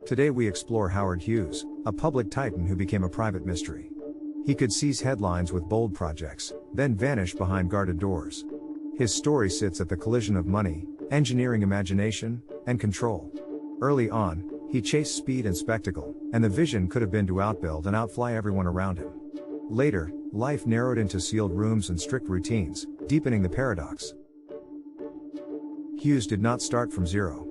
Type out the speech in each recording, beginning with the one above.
Today we explore Howard Hughes, a public titan who became a private mystery. He could seize headlines with bold projects, then vanish behind guarded doors. His story sits at the collision of money, engineering imagination, and control. Early on, he chased speed and spectacle, and the vision could have been to outbuild and outfly everyone around him. Later, life narrowed into sealed rooms and strict routines, deepening the paradox. Hughes did not start from zero.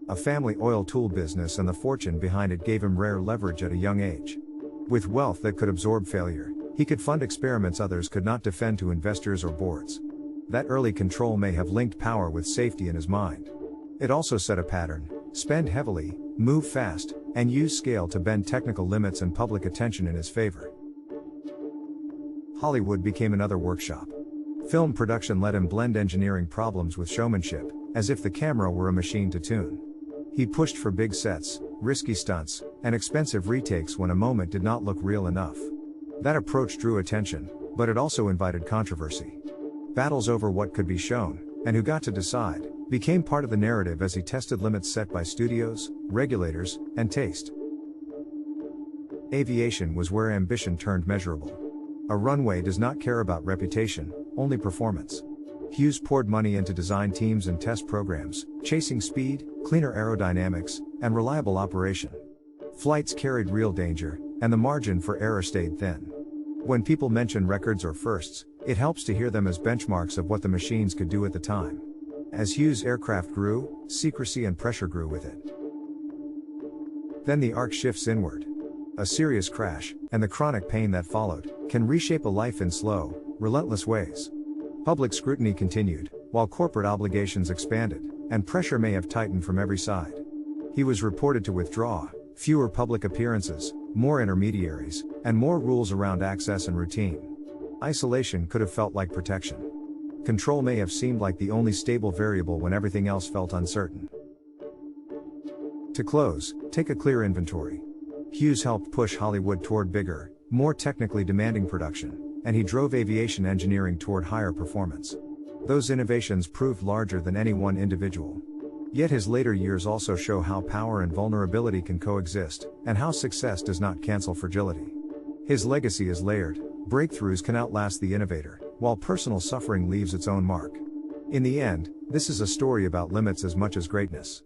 A family oil tool business and the fortune behind it gave him rare leverage at a young age. With wealth that could absorb failure, he could fund experiments others could not defend to investors or boards. That early control may have linked power with safety in his mind. It also set a pattern: spend heavily, move fast, and use scale to bend technical limits and public attention in his favor. Hollywood became another workshop. Film production let him blend engineering problems with showmanship, as if the camera were a machine to tune. He pushed for big sets, risky stunts, and expensive retakes when a moment did not look real enough. That approach drew attention, but it also invited controversy. Battles over what could be shown, and who got to decide, became part of the narrative as he tested limits set by studios, regulators, and taste. Aviation was where ambition turned measurable. A runway does not care about reputation, only performance. Hughes poured money into design teams and test programs, chasing speed, cleaner aerodynamics, and reliable operation. Flights carried real danger, and the margin for error stayed thin. When people mention records or firsts, it helps to hear them as benchmarks of what the machines could do at the time. As Hughes' aircraft grew, secrecy and pressure grew with it. Then the arc shifts inward. A serious crash, and the chronic pain that followed, can reshape a life in slow, relentless ways. Public scrutiny continued, while corporate obligations expanded, and pressure may have tightened from every side. He was reported to withdraw: fewer public appearances, more intermediaries, and more rules around access and routine. Isolation could have felt like protection. Control may have seemed like the only stable variable when everything else felt uncertain. To close, take a clear inventory. Hughes helped push Hollywood toward bigger, more technically demanding production, and he drove aviation engineering toward higher performance. Those innovations proved larger than any one individual. Yet his later years also show how power and vulnerability can coexist, and how success does not cancel fragility. His legacy is layered: breakthroughs can outlast the innovator, while personal suffering leaves its own mark. In the end, this is a story about limits as much as greatness.